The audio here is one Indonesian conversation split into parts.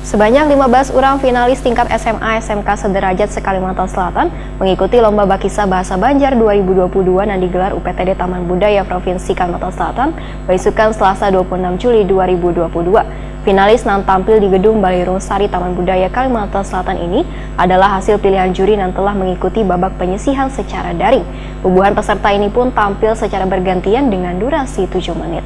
Sebanyak 15 orang finalis tingkat SMA SMK sederajat se-Kalimantan Selatan mengikuti Lomba Bakisa Bahasa Banjar 2022 yang digelar UPTD Taman Budaya Provinsi Kalimantan Selatan beisukan Selasa 26 Juli 2022. Finalis yang tampil di Gedung Balirung Sari Taman Budaya Kalimantan Selatan ini adalah hasil pilihan juri yang telah mengikuti babak penyisihan secara daring. Puluhan peserta ini pun tampil secara bergantian dengan durasi 7 menit.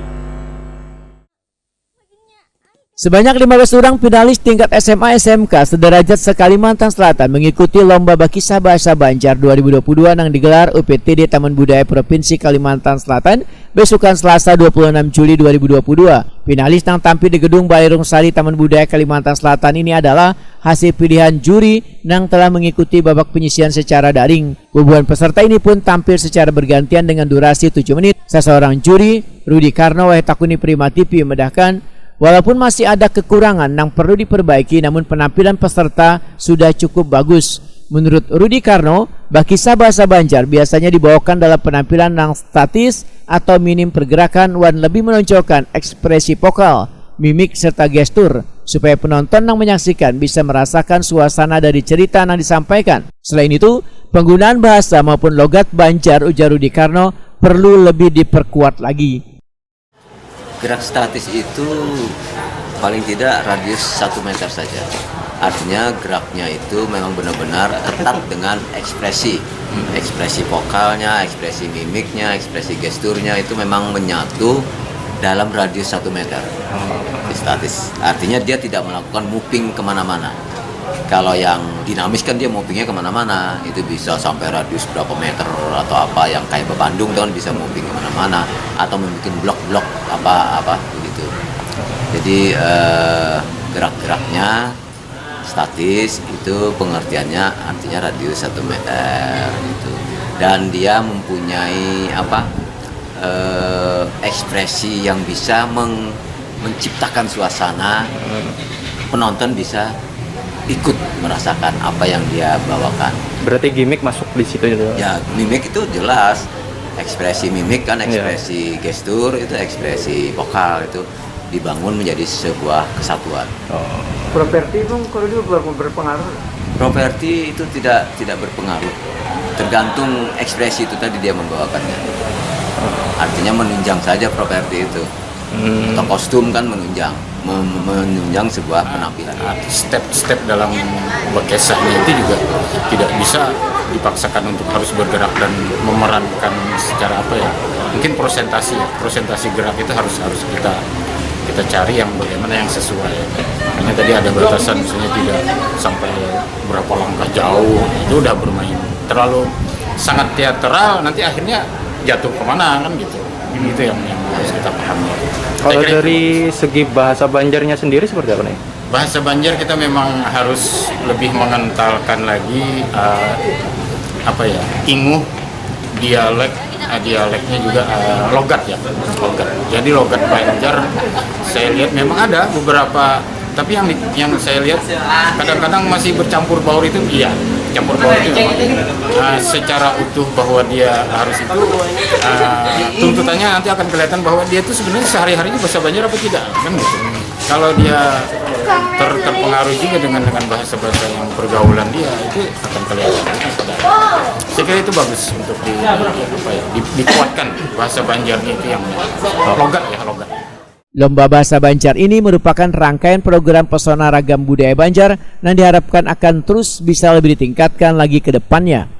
Sebanyak 15 orang finalis tingkat SMA SMK sederajat se-Kalimantan Selatan mengikuti Lomba Bakisa Bahasa Banjar 2022 yang digelar UPTD Taman Budaya Provinsi Kalimantan Selatan besukan Selasa 26 Juli 2022. Finalis yang tampil di Gedung Balirung Sari Taman Budaya Kalimantan Selatan ini adalah hasil pilihan juri yang telah mengikuti babak penyisihan secara daring. Puluhan peserta ini pun tampil secara bergantian dengan durasi 7 menit. Seseorang juri, Rudi Karno Wahetakuni Prima TV memedahkan, walaupun masih ada kekurangan yang perlu diperbaiki, namun penampilan peserta sudah cukup bagus. Menurut Rudi Karno, Bakisa Bahasa Banjar biasanya dibawakan dalam penampilan yang statis atau minim pergerakan dan lebih menonjolkan ekspresi vokal, mimik serta gestur supaya penonton yang menyaksikan bisa merasakan suasana dari cerita yang disampaikan. Selain itu, penggunaan bahasa maupun logat Banjar, ujar Rudi Karno, perlu lebih diperkuat lagi. Gerak statis itu paling tidak radius 1 meter saja. Artinya geraknya itu memang benar-benar ketat dengan ekspresi vokalnya, ekspresi mimiknya, ekspresi gesturnya itu memang menyatu dalam radius 1 meter. Statis. Artinya dia tidak melakukan moving kemana-mana. Kalau yang dinamis kan dia movingnya kemana-mana, itu bisa sampai radius berapa meter atau apa, yang kayak Bandung kan bisa moving kemana-mana atau membuat blok-blok apa begitu. Jadi gerak-geraknya statis, itu pengertiannya artinya radius 1 meter gitu. Dan dia mempunyai ekspresi yang bisa menciptakan suasana, penonton bisa ikut merasakan apa yang dia bawakan. Berarti gimmick masuk di situ juga? Ya, mimik itu jelas. Ekspresi mimik kan ekspresi gestur, itu ekspresi vokal, itu dibangun menjadi sebuah kesatuan. Properti itu kalau itu berpengaruh? Properti itu tidak berpengaruh. Tergantung ekspresi itu tadi dia membawakannya. Artinya menunjang saja properti itu. Atau kostum kan menunjang sebuah penampilan. Step-step dalam berkisahnya itu juga tidak bisa dipaksakan untuk harus bergerak dan memerankan secara mungkin prosentasi gerak itu harus kita cari yang bagaimana yang sesuai. Makanya tadi ada batasan, misalnya tidak sampai berapa langkah jauh, itu udah bermain terlalu sangat teatral, nanti akhirnya jatuh kemana kan gitu. Itu yang harus kita pahami. Kalau dari segi bahasa Banjarnya sendiri seperti apa nih? Bahasa Banjar kita memang harus lebih mengentalkan lagi inguh, dialeknya juga logat. Jadi logat Banjar saya lihat memang ada beberapa, tapi yang saya lihat kadang-kadang masih bercampur baur itu campur baur itu memang secara utuh bahwa dia harus itu tuntutannya nanti akan kelihatan bahwa dia itu sebenarnya sehari-harinya bahasa Banjar apa tidak kan gitu. Kalau dia terpengaruh juga dengan bahasa-bahasa yang pergaulan dia, itu akan kelihatan. Saya kira itu bagus untuk dikuatkan bahasa Banjarnya itu yang logat. Lomba Bahasa Banjar ini merupakan rangkaian program pesona ragam budaya Banjar yang diharapkan akan terus bisa lebih ditingkatkan lagi ke depannya.